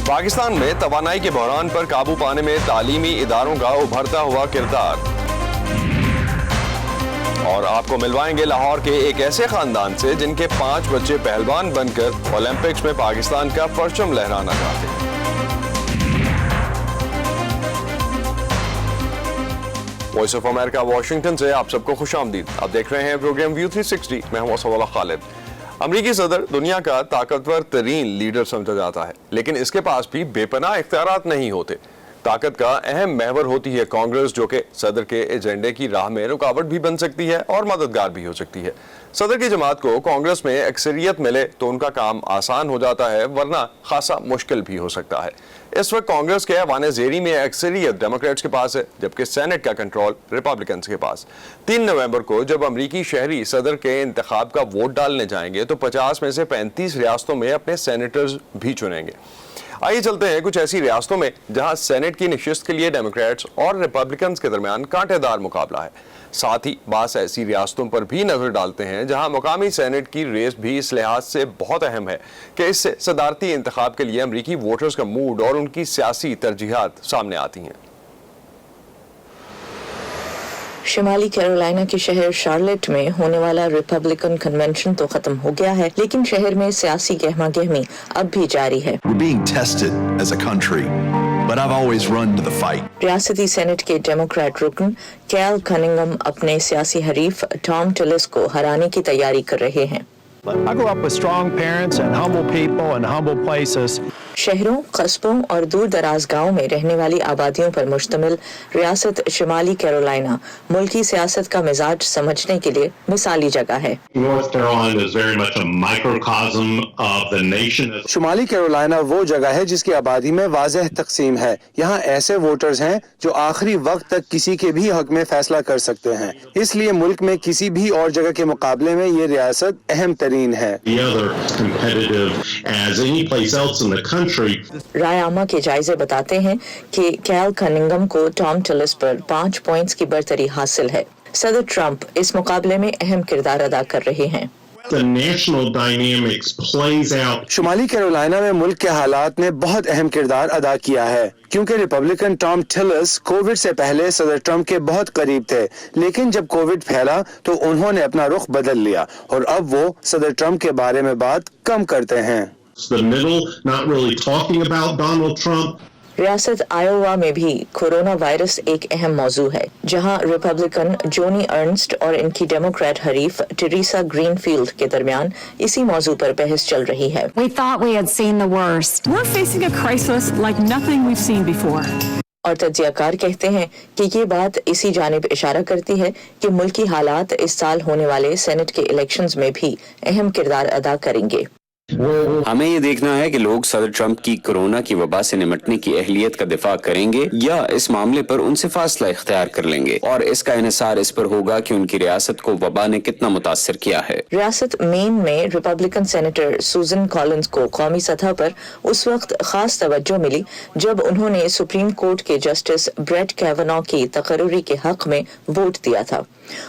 پاکستان میں توانائی کے بحران پر قابو پانے میں تعلیمی اداروں کا ابھرتا ہوا کردار، اور آپ کو ملوائیں گے لاہور کے ایک ایسے خاندان سے جن کے 5 بچے پہلوان بن کر اولمپکس میں پاکستان کا پرچم لہرانا چاہتے ہیں۔ وائس آف امریکہ واشنگٹن سے آپ سب کو خوش آمدید۔ آپ دیکھ رہے ہیں پروگرام ویو 360، میں ہوں اسد اللہ خالد۔ امریکی صدر دنیا کا طاقتور ترین لیڈر سمجھا جاتا ہے، لیکن اس کے پاس بھی بے پناہ اختیارات نہیں ہوتے۔ طاقت کا اہم محور ہوتی ہے کانگریس، جو کہ صدر کے ایجنڈے کی راہ میں رکاوٹ بھی بن سکتی ہے اور مددگار بھی ہو سکتی ہے۔ صدر کی جماعت کو کانگریس میں اکثریت ملے تو ان کا کام آسان ہو جاتا ہے، ورنہ خاصا مشکل بھی ہو سکتا ہے۔ اس وقت کانگریس کے ایوان زیری میں اکثریت ڈیموکریٹس کے پاس ہے، جبکہ سینٹ کا کنٹرول ریپبلکنز کے پاس۔ 3 نومبر کو جب امریکی شہری صدر کے انتخاب کا ووٹ ڈالنے جائیں گے تو 50 میں سے 35 ریاستوں میں اپنے سینیٹرز بھی چنیں گے۔ آئیے چلتے ہیں کچھ ایسی ریاستوں میں جہاں سینٹ کی نشست کے لیے ڈیموکریٹس اور ریپبلکنز کے درمیان کانٹے دار مقابلہ ہے۔ ساتھ ہی بعض ایسی ریاستوں پر بھی نظر ڈالتے ہیں جہاں مقامی سینٹ کی ریس بھی اس لحاظ سے بہت اہم ہے کہ اس سے صدارتی انتخاب کے لیے امریکی ووٹرز کا موڈ اور ان کی سیاسی ترجیحات سامنے آتی ہیں۔ شمالی کیرولائنا کے شہر شارلٹ میں ہونے والا ریپبلکن کنونشن تو ختم ہو گیا ہے، لیکن شہر میں سیاسی گہما گہمی اب بھی جاری ہے۔ We're being tested as a country, but I've always run to the fight. ریاستی سینٹ کے ڈیموکریٹ رکن کیل کننگم اپنے سیاسی حریف ٹام ٹلس کو ہرانے کی تیاری کر رہے ہیں۔ I grew up with strong parents and humble people and humble places. شہروں، قصبوں اور دور دراز گاؤں میں رہنے والی آبادیوں پر مشتمل ریاست شمالی کیرولائنا ملکی سیاست کا مزاج سمجھنے کے لیے مثالی جگہ ہے۔ North Carolina is very much a microcosm of the nation. شمالی کیرولائنا وہ جگہ ہے جس کی آبادی میں واضح تقسیم ہے۔ یہاں ایسے ووٹرز ہیں جو آخری وقت تک کسی کے بھی حق میں فیصلہ کر سکتے ہیں، اس لیے ملک میں کسی بھی اور جگہ کے مقابلے میں یہ ریاست اہم ترین ہے۔ The other competitive as any place else in the country. رائے عامہ کے جائزے بتاتے ہیں کہ کیل کننگم کو ٹام ٹلس پر 5 پوائنٹس کی برتری حاصل ہے۔ صدر ٹرمپ اس مقابلے میں اہم کردار ادا کر رہے ہیں۔ The national dynamics plays out. شمالی کیرولائنا میں ملک کے حالات نے بہت اہم کردار ادا کیا ہے، کیونکہ ریپبلکن ٹام ٹلس کووڈ سے پہلے صدر ٹرمپ کے بہت قریب تھے، لیکن جب کووڈ پھیلا تو انہوں نے اپنا رخ بدل لیا اور اب وہ صدر ٹرمپ کے بارے میں بات کم کرتے ہیں۔ The middle, not really talking about Donald Trump. ریاست آئیووا میں بھی کورونا وائرس ایک اہم موضوع ہے، جہاں ریپبلکن جونی ارنسٹ اور ان کی ڈیموکریٹ حریف ٹریسا گرین فیلڈ کے درمیان اسی موضوع پر بحث چل رہی ہے۔ We thought we had seen the worst. We're facing a crisis like nothing we've seen before. اور تجزیہ کار کہتے ہیں کہ یہ بات اسی جانب اشارہ کرتی ہے کہ ملکی حالات اس سال ہونے والے سینٹ کے الیکشنز میں بھی اہم کردار ادا کریں گے۔ ہمیں یہ دیکھنا ہے کہ لوگ صدر ٹرمپ کی کورونا کی وبا سے نمٹنے کی اہلیت کا دفاع کریں گے یا اس معاملے پر ان سے فاصلہ اختیار کر لیں گے، اور اس کا انحصار اس پر ہوگا کہ ان کی ریاست کو وبا نے کتنا متاثر کیا ہے۔ ریاست مین میں ریپبلکن سینیٹر سوزن کالنز کو قومی سطح پر اس وقت خاص توجہ ملی جب انہوں نے سپریم کورٹ کے جسٹس بریٹ کیونو کی تقرری کے حق میں ووٹ دیا تھا،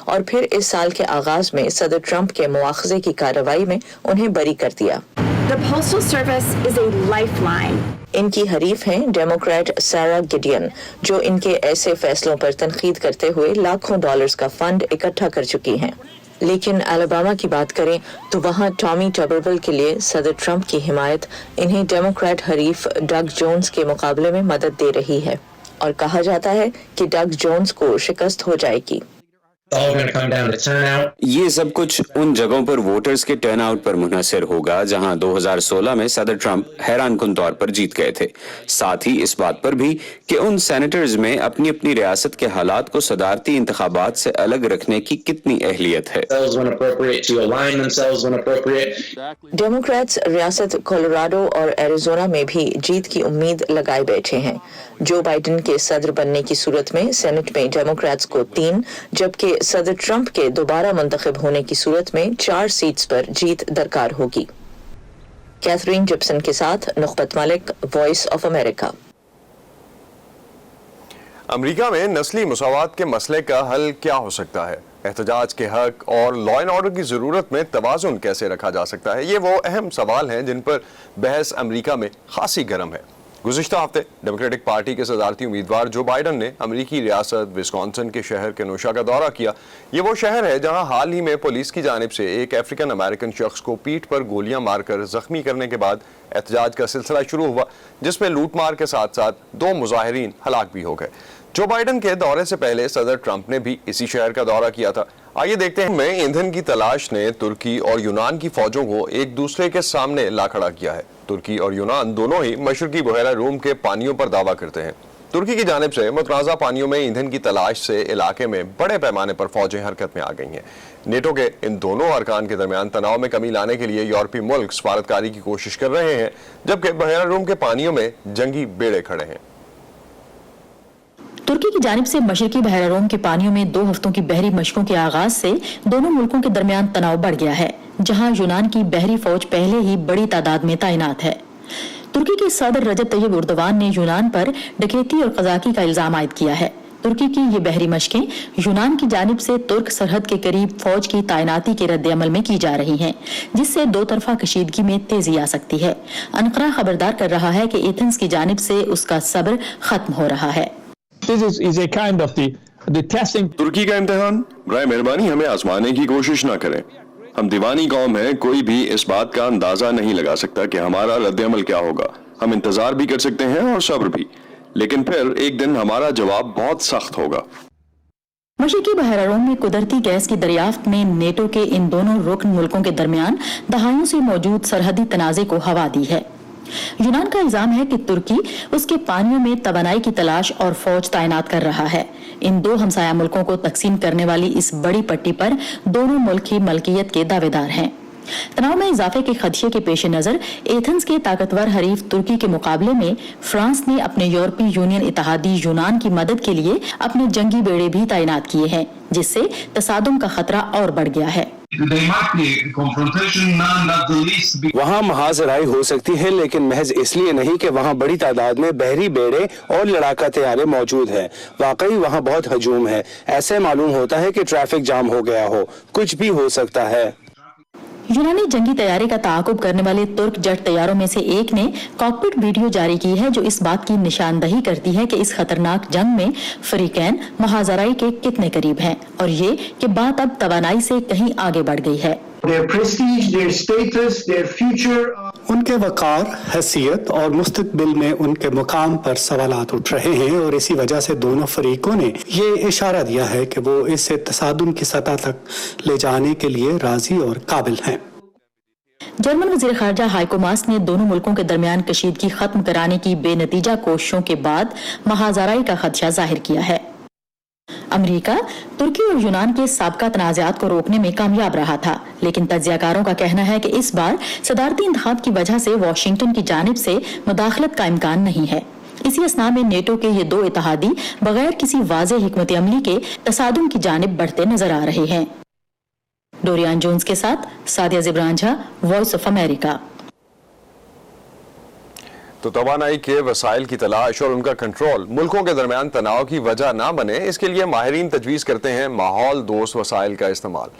اور پھر اس سال کے آغاز میں صدر ٹرمپ کے مواخذے کی کارروائی میں انہیں بری کر دیا۔ The Postal Service is a lifeline. ان کی حریف ہیں ڈیموکریٹ سارا گڈین، جو ان کے ایسے فیصلوں پر تنقید کرتے ہوئے لاکھوں ڈالرز کا فنڈ اکٹھا کر چکی ہیں۔ لیکن الاباما کی بات کریں تو وہاں ٹامی ٹبرول کے لیے صدر ٹرمپ کی حمایت انہیں ڈیموکریٹ حریف ڈگ جونز کے مقابلے میں مدد دے رہی ہے، اور کہا جاتا ہے کہ ڈگ جونز کو شکست ہو جائے گی۔ یہ سب کچھ ان جگہوں پر ووٹرز کے ٹرن آؤٹ پر منحصر ہوگا جہاں 2016 میں صدر ٹرمپ حیران کن طور پر جیت گئے تھے، ساتھ ہی اس بات پر بھی کہ ان سینیٹرز میں اپنی اپنی ریاست کے حالات کو صدارتی انتخابات سے الگ رکھنے کی کتنی اہلیت ہے۔ ڈیموکریٹس ریاست کولوراڈو اور ایریزونا میں بھی جیت کی امید لگائے بیٹھے ہیں۔ جو بائیڈن کے صدر بننے کی صورت میں سینٹ میں ڈیموکریٹس کو 3، جبکہ صدر ٹرمپ کے دوبارہ منتخب ہونے کی صورت میں 4 سیٹس پر جیت درکار ہوگی۔ کیتھرین جپسن کے ساتھ نخبت ملک، وائس آف امریکہ۔ امریکہ میں نسلی مساوات کے مسئلے کا حل کیا ہو سکتا ہے؟ احتجاج کے حق اور لا اینڈ آرڈر کی ضرورت میں توازن کیسے رکھا جا سکتا ہے؟ یہ وہ اہم سوال ہیں جن پر بحث امریکہ میں خاصی گرم ہے۔ गुज़िश्ता हफ्ते डेमोक्रेटिक पार्टी के सदारती उम्मीदवार जो बाइडन ने अमरीकी रियासत विस्कॉन्सिन के शहर केनोशा का दौरा किया। ये वो शहर है जहां हाल ही में पुलिस की जानिब से एक अफ्रीकन अमेरिकन शख्स को पीठ पर गोलियां मारकर जख्मी करने के बाद एहतजाज का सिलसिला शुरू हुआ, जिसमें लूटमार के साथ साथ 2 मुजाहिरीन हलाक भी हो गए। जो बाइडन के दौरे से पहले सदर ट्रंप ने भी इसी शहर का दौरा किया था। आइए देखते हैं में ईंधन की तलाश ने तुर्की और यूनान की फौजों को एक दूसरे के सामने ला खड़ा किया है। तुर्की और यूनान दोनों ही मशरकी बहरा रूम के पानियों पर दावा करते हैं। तुर्की की जानिब से मुतनाज़ा पानियों में ईंधन की तलाश से इलाके में बड़े पैमाने पर फौजें हरकत में आ गई हैं। नेटो के इन दोनों अरकान के दरमियान तनाव में कमी लाने के लिए यूरोपीय मुल्क सफारतकारी की कोशिश कर रहे हैं, जबकि बहरा रूम के पानियों में जंगी बेड़े खड़े हैं। तुर्की की जानिब से मशरकी बहरा रोम के पानियों में 2 हफ्तों की बहरी मशकों के आगाज से दोनों मुल्कों के दरमियान तनाव बढ़ गया है, जहां यूनान की बहरी फौज पहले ही बड़ी तादाद में तैनात है। तुर्की के सदर रजब तैयब एर्दोगान ने यूनान पर डकैती और कज़ाकी का इल्जाम आयद किया है। तुर्की की ये बहरी मशकें यूनान की जानिब से तुर्क सरहद के करीब फौज की तैनाती के रद्द अमल में की जा रही हैं, जिससे 2 तरफा कशीदगी में तेजी आ सकती है। अनकरा खबरदार कर रहा है कि एथेंस की जानिब से उसका सब्र खत्म हो रहा है। This is a kind of the testing. तुर्की का इम्तिहान, बराए मेहरबानी हमें आजमाने की कोशिश ना करें। हम दीवानी कौम हैं, कोई भी इस बात का अंदाजा नहीं लगा सकता कि हमारा रद्द-ए-अमल क्या होगा। हम इंतजार भी कर सकते हैं और सब्र भी, लेकिन फिर एक दिन हमारा जवाब बहुत सख्त होगा। मशरकी बहरा रोम में कुदरती गैस की दरियाफ्त में नेटो के इन दोनों रुकन मुल्कों के दरमियान दहाइयों से मौजूद सरहदी तनाज़े को हवा दी है। यूनान का इल्जाम है कि तुर्की उसके पानियों में तवानाई की तलाश और फौज तैनात कर रहा है। इन 2 हमसाया मुल्कों को तकसीम करने वाली इस बड़ी पट्टी पर दोनों मुल्क ही मलकियत के दावेदार हैं। तनाव में इजाफे के खदशे के पेश नजर एथेंस के ताकतवर हरीफ तुर्की के मुकाबले में फ्रांस ने अपने यूरोपीय यूनियन इत्तेहादी यूनान की मदद के लिए अपने जंगी बेड़े भी तैनात किए हैं, जिससे तसादुम का खतरा और बढ़ गया है। वहाँ महाजराई हो सकती है, लेकिन महज इसलिए नहीं कि वहाँ बड़ी तादाद में बहरी बेड़े और लड़ाका तैयारे मौजूद हैं। वाकई वहाँ बहुत हजूम है। ऐसे मालूम होता है कि ट्रैफिक जाम हो गया हो, कुछ भी हो सकता है। यूनानी जंगी तैयारी का ताकुब करने वाले तुर्क जेट तैयारों में से एक ने कॉकपिट वीडियो जारी की है, जो इस बात की निशानदही करती है कि इस खतरनाक जंग में फरीकैन महाजराई के कितने करीब हैं, और ये कि बात अब तवानाई से कहीं आगे बढ़ गई है। उनके वकार, हैसियत और मुस्तकबिल में उनके मुकाम पर सवालात उठ रहे हैं, और इसी वजह से दोनों फरीकों ने ये इशारा दिया है कि वो इसे तसादुम की सतह तक ले जाने के लिए राजी और काबिल हैं। जर्मन वज़ीर ख़ारजा हाइको मास ने दोनों मुल्कों के दरमियान कशीदगी खत्म कराने की बेनतीजा कोशिशों के बाद महाजराई का खदशा जाहिर किया है। अमेरिका तुर्की और यूनान के साबका तनाज़ात को रोकने में कामयाब रहा था, लेकिन तज्ज़ियाकारों का कहना है कि इस बार सदारती इंतखाब की वजह से वाशिंगटन की जानिब से मुदाखलत का इम्कान नहीं है। इसी असना में नेटो के ये 2 इत्तेहादी बगैर किसी वाज़ेह हिकमत अमली के तसादुम की जानिब बढ़ते नजर आ रहे हैं। डोरियान जोन्स के साथ Sadia Zibran Jha, voice of America. तो तवानाई के वसाइल की तलाश और उनका कंट्रोल मुल्कों के दरमियान तनाव की वजह ना बने, इसके लिए माहिरीन तजवीज़ करते हैं माहौल दोस्त वसाइल का इस्तेमाल।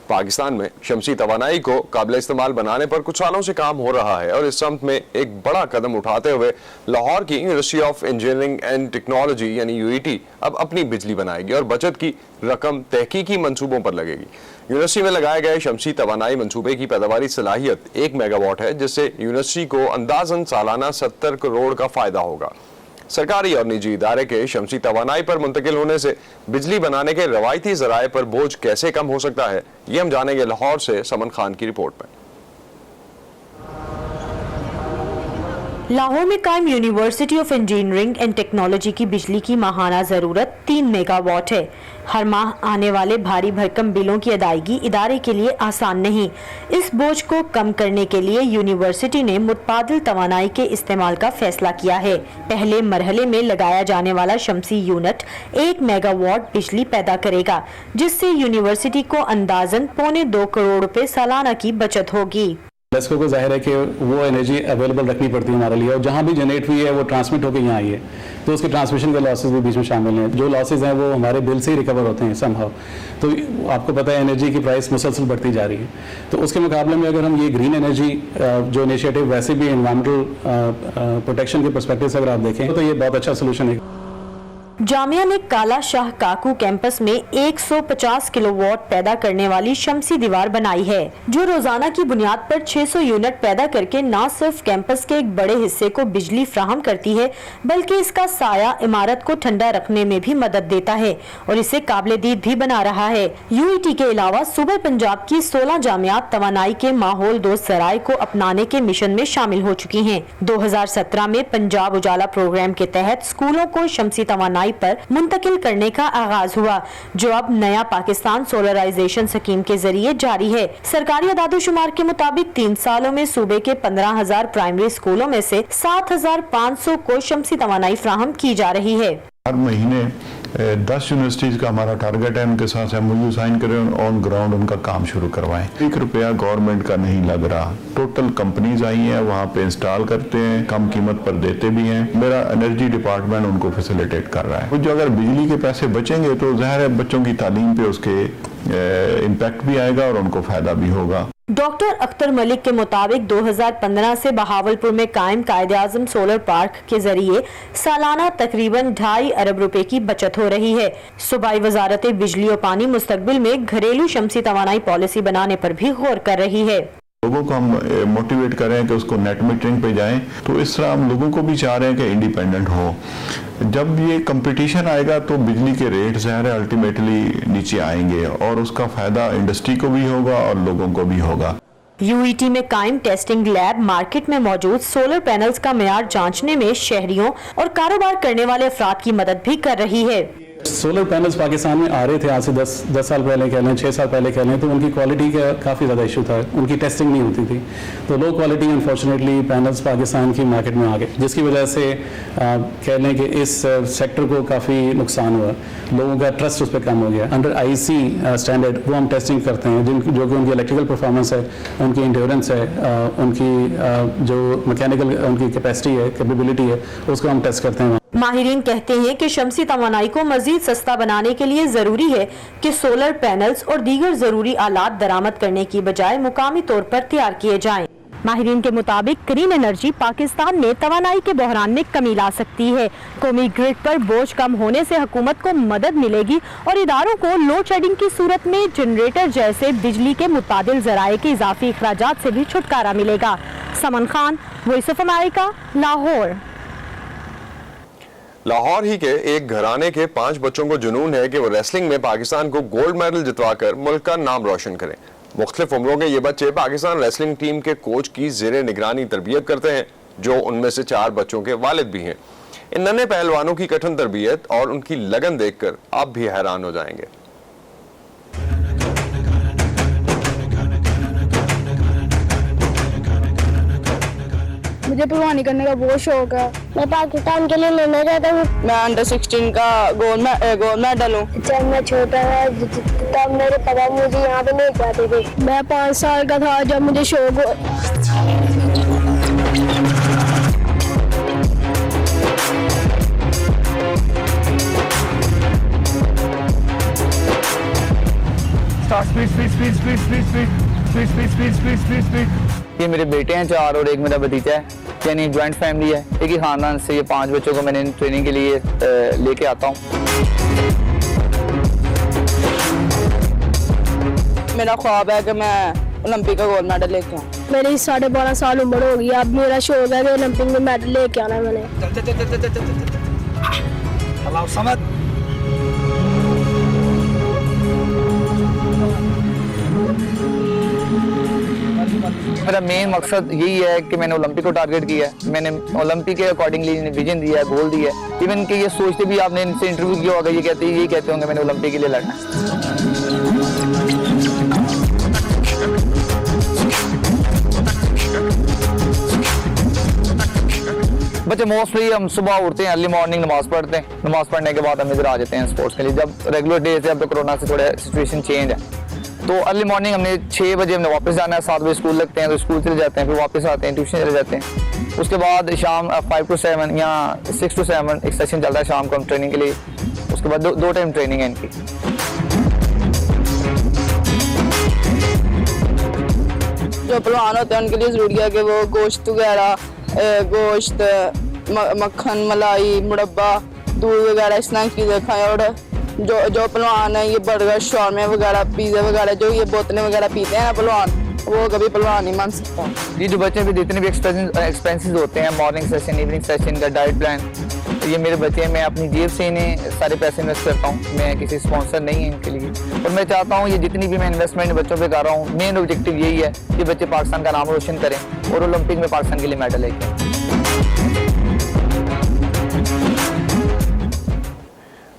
पाकिस्तान में शमसी तवानाई को काबिल इस्तेमाल बनाने पर कुछ सालों से काम हो रहा है, और इस समत में एक बड़ा कदम उठाते हुए लाहौर की university of engineering and technology यानी UET अब अपनी बिजली बनाएगी और बचत की रकम तहकीकी मंसूबों पर लगेगी। यूनिवर्सिटी में लगाए गए शमसी तवानाई मंसूबे की पैदावारी सलाहियत 1 मेगावाट है, जिससे यूनिवर्सिटी को अंदाजन सालाना 70 करोड़ का फायदा होगा। सरकारी और निजी इदारे के शमसी तवानाई पर मुंतकिल होने से बिजली बनाने के रवायती जराए पर बोझ कैसे कम हो सकता है, ये हम जानेंगे लाहौर से समन खान की रिपोर्ट में। लाहौर में कायम university of engineering and technology की बिजली की माहाना ज़रूरत 3 मेगावाट है। हर माह आने वाले भारी भरकम बिलों की अदायगी इदारे के लिए आसान नहीं। इस बोझ को कम करने के लिए यूनिवर्सिटी ने मुतबादिल तवानाई के इस्तेमाल का फैसला किया है। पहले मरहले में लगाया जाने वाला शमसी यूनिट 1 मेगावाट बिजली पैदा करेगा, जिससे यूनिवर्सिटी को अंदाजन 1.25 करोड़ रुपए सालाना की बचत होगी। लेस्को को जाहिर है कि वो एनर्जी अवेलेबल रखनी पड़ती है हमारे लिए, और जहाँ भी जनरेट हुई है वो ट्रांसमिट होकर यहाँ आई है, तो उसके ट्रांसमिशन के लॉसेज भी बीच में शामिल हैं। जो लॉसेज हैं वो हमारे बिल से ही रिकवर होते हैं समहाउ। तो आपको पता है एनर्जी की प्राइस मुसलसल बढ़ती जा रही है, तो उसके मुकाबले में अगर हम ये ग्रीन एनर्जी जो इनिशिएटिव वैसे भी एनवायरमेंटल प्रोटेक्शन के पर्सपेक्टिव से अगर आप देखें तो ये बहुत अच्छा सोल्यूशन है। जामिया ने काला शाह काकू कैंपस में 150 किलोवाट पैदा करने वाली शमसी दीवार बनाई है, जो रोजाना की बुनियाद पर 600 यूनिट पैदा करके न सिर्फ कैंपस के एक बड़े हिस्से को बिजली फ्राहम करती है, बल्कि इसका साया इमारत को ठंडा रखने में भी मदद देता है और इसे काबिले दीद भी बना रहा है। यूईटी के अलावा सूबे पंजाब की 16 जामियात तवानाई के माहौल दोस्त जराए को अपनाने के मिशन में शामिल हो चुकी हैं। 2017 में पंजाब उजाला प्रोग्राम के तहत स्कूलों को शमसी तवानाई पर मुंतकिल करने का आगाज हुआ, जो अब नया पाकिस्तान सोलराइजेशन स्कीम के जरिए जारी है। सरकारी अदादोशुमार के मुताबिक 3 सालों में सूबे के 15,000 प्राइमरी स्कूलों में से 7,500 को शमसी तवानाई फ्राहम की जा रही है। हर महीने 10 यूनिवर्सिटीज़ का हमारा टारगेट है, उनके साथ MOU साइन करें, ऑन ग्राउंड उनका काम शुरू करवाएं। 1 रुपया गवर्नमेंट का नहीं लग रहा, टोटल कंपनीज आई हैं, वहाँ पे इंस्टॉल करते हैं, कम कीमत पर देते भी हैं। मेरा एनर्जी डिपार्टमेंट उनको फैसिलिटेट कर रहा है। जो अगर बिजली के पैसे बचेंगे तो ज़ाहिर है बच्चों की तालीम पे उसके इम्पैक्ट भी आएगा और उनको फ़ायदा भी होगा। डॉक्टर अख्तर मलिक के मुताबिक 2015 से बहावलपुर में कायम कायद-ए-आज़म सोलर पार्क के जरिए सालाना तकरीबन 2.5 अरब रुपए की बचत हो रही है। सूबाई वजारत बिजली और पानी मुस्तकबिल में घरेलू शमसी तवानाई पॉलिसी बनाने पर भी गौर कर रही है। लोगों को हम मोटिवेट कर रहे हैं कि उसको नेट मीटरिंग पे जाएं, तो इस तरह हम लोगों को भी चाह रहे हैं कि इंडिपेंडेंट हो। जब ये कंपटीशन आएगा तो बिजली के रेट ज़ाहिर है अल्टीमेटली नीचे आएंगे और उसका फायदा इंडस्ट्री को भी होगा और लोगों को भी होगा। यूईटी में कायम टेस्टिंग लैब मार्केट में मौजूद सोलर पैनल्स का मेयार जांचने में शहरियों और कारोबार करने वाले अफराद की मदद भी कर रही है। सोलर पैनल्स पाकिस्तान में आ रहे थे आज से 10 साल पहले कह लें, 6 साल पहले कह लें, तो उनकी क्वालिटी का काफ़ी ज़्यादा इशू था, उनकी टेस्टिंग नहीं होती थी, तो low quality unfortunately panels Pakistan की मार्केट में आ गए, जिसकी वजह से कह लें कि इस सेक्टर को काफ़ी नुकसान हुआ, लोगों का ट्रस्ट उस पर कम हो गया। अंडर IEC स्टैंडर्ड वो हम टेस्टिंग करते हैं, जो कि उनकी इलेक्ट्रिकल परफॉर्मेंस है, उनकी इंड्योरेंस है, उनकी जो मैकेनिकल उनकी कैपेसिटी है, कैपेबिलिटी है, उसको हम टेस्ट करते हैं। माहिरीन कहते हैं कि शमसी तवानाई को मजीद सस्ता बनाने के लिए जरूरी है कि सोलर पैनल्स और दीगर जरूरी आलात दरामद करने की बजाय मुकामी तौर पर तैयार किए जाएं। माहिरीन के मुताबिक ग्रीन एनर्जी पाकिस्तान में तवानाई के बहरान में कमी ला सकती है। कौमी ग्रिड पर बोझ कम होने से हुकूमत को मदद मिलेगी और इदारों को लोड शेडिंग की सूरत में जनरेटर जैसे बिजली के मुतादिल जराए के इजाफी अखराजात से भी छुटकारा मिलेगा। Saman Khan, voice of America, Lahore. Lahore ही के एक घराने के 5 बच्चों को जुनून है कि वो रेसलिंग में पाकिस्तान को गोल्ड मेडल जितवाकर मुल्क का नाम रोशन करें। मुख्तलिफ उम्रों के ये बच्चे पाकिस्तान रेसलिंग टीम के कोच की ज़ेरे निगरानी तरबियत करते हैं, जो उनमें से 4 बच्चों के वालिद भी हैं। इन नन्हे पहलवानों की कठिन तरबियत और उनकी लगन देखकर आप भी हैरान हो जाएंगे। मुझे पहलवानी करने का बहुत शौक है। मैं पाकिस्तान के लिए लड़ना चाहता हूँ। मैं अंडर 16 का गोल्ड मेडल हूँ। जब मैं छोटा था तब मेरे पापा मुझे यहाँ पे ले जाते थे। मैं 5 साल का था जब मुझे शौक हो। ये मेरे बेटे हैं 4 और एक मेरा भतीजा है, यानी ज्वाइंट फैमिली है। एक ही खानदान से ये 5 बच्चों को मैंने ट्रेनिंग के लिए लेके आता हूँ। मेरा ख्वाब है कि मैं ओलंपिक का गोल्ड मेडल लेके आऊँ। मेरी 12.5 साल उम्र हो गई, अब मेरा शौक है कि ओलंपिक में मेडल लेके आना है मैंने। मेरा मेन मकसद यही है कि मैंने ओलंपिक को टारगेट किया है। मैंने ओलंपिक के अकॉर्डिंगली विजन दिया है, गोल दिया है। इवन कि ये सोचते भी आपने इनसे इंटरव्यू किया होगा, यही कहते होंगे मैंने ओलंपिक के लिए लड़ना है। बच्चे मोस्टली हम सुबह उठते हैं, अर्ली मॉर्निंग नमाज पढ़ते हैं, नमाज पढ़ने के बाद हम इधर आ जाते हैं स्पोर्ट्स के लिए। जब रेगुलर डे से अब तो कोरोना से थोड़ा सिचुएशन चेंज है, तो अर्ली मॉर्निंग हमने 6 बजे हमने वापस जाना है, 7 बजे स्कूल लगते हैं तो स्कूल चले जाते हैं, फिर वापस आते हैं, ट्यूशन चले जाते हैं। उसके बाद शाम 5 to 7 या 6 to 7 एक सेशन चलता है शाम को हम ट्रेनिंग के लिए। उसके बाद दो टाइम ट्रेनिंग है इनकी। जो पहलवान होते हैं उनके लिए ज़रूरी है कि वो गोश्त वगैरह, गोश्त, मक्खन, मलाई, मुरब्बा, दूध वगैरह इस तरह की चीज़ें खाएं। और जो पहलवान है ये बर्गर, शॉर्मे वगैरह, पिज़्ज़ा वगैरह जो ये बोतलें वगैरह पीते हैं पहलवान, वो कभी पहलवान नहीं मान सकता। ये जो बच्चे भी जितने भी एक्सपेंसेस होते हैं, मॉर्निंग सेशन, इवनिंग सेशन का डाइट प्लान, तो ये मेरे बच्चे हैं, मैं अपनी जेब से इन्हें सारे पैसे इन्वेस्ट करता हूँ, मैं किसी स्पॉन्सर नहीं है इनके लिए। और मैं चाहता हूँ ये जितनी भी मैं इन्वेस्टमेंट बच्चों पे कर रहा हूँ, मेन ऑब्जेक्टिव यही है कि बच्चे पाकिस्तान का नाम रोशन करें और ओलंपिक में पाकिस्तान के लिए मेडल लेके आएं।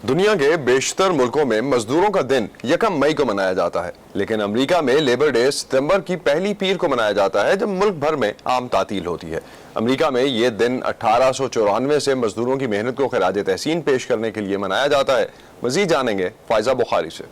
दुनिया के बेशतर मुल्कों में मजदूरों का दिन 1 मई को मनाया जाता है, लेकिन अमेरिका में लेबर डे सितंबर की पहली पीर को मनाया जाता है, जब मुल्क भर में आम तातील होती है। अमेरिका में ये दिन 1894 से मजदूरों की मेहनत को खिराज तहसीन पेश करने के लिए मनाया जाता है। मजीद जानेंगे फायजा बुखारी से।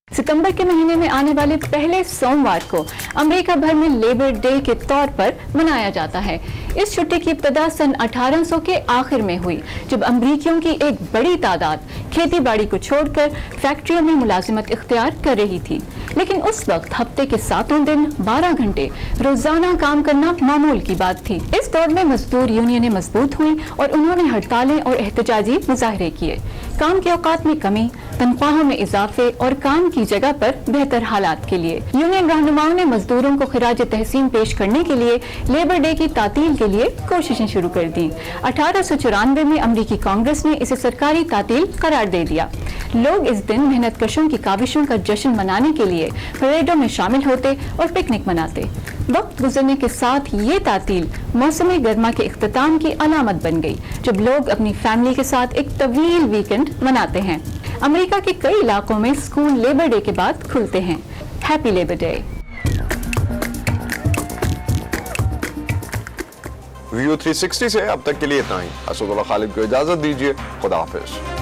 सितंबर के महीने में आने वाले पहले सोमवार को अमेरिका भर में लेबर डे के तौर पर मनाया जाता है। इस छुट्टी की इब्तिदा सन 1800 के आखिर में हुई, जब अमरीकियों की एक बड़ी तादाद खेती बाड़ी को छोड़कर फैक्ट्रियों में मुलाजिमत इख्तियार कर रही थी। लेकिन उस वक्त हफ्ते के 7 दिन 12 घंटे रोजाना काम करना मामूल की बात थी। इस दौर में मजदूर यूनियनें मजबूत हुई और उन्होंने हड़तालें और एहतजाजी मुजाहरे किए। काम के औकात में कमी, तनख्वाहों में इजाफे और काम की जगह पर बेहतर हालात के लिए यूनियन रहनुमाओं ने मजदूरों को खिराज तहसीन पेश करने के लिए लेबर डे की तातील के लिए कोशिशें शुरू कर दी। 1894 में अमरीकी कांग्रेस ने इसे सरकारी तातील करार दे दिया। लोग इस दिन मेहनत कशों की काविशों का जश्न मनाने के लिए परेडों में शामिल होते और पिकनिक मनाते। वक्त गुजरने के साथ ये तातील मौसम गर्मा के इख्तिताम की अलामत बन गई, जब लोग अपनी फैमिली के साथ एक तवील वीकेंड मनाते हैं। अमेरिका के कई इलाकों में स्कूल लेबर डे के बाद खुलते हैं। Happy labour day. व्यू 360 से अब तक के लिए इतना ही। असदुल्लाह खालिद को इजाजत दीजिए। खुदा हाफिज।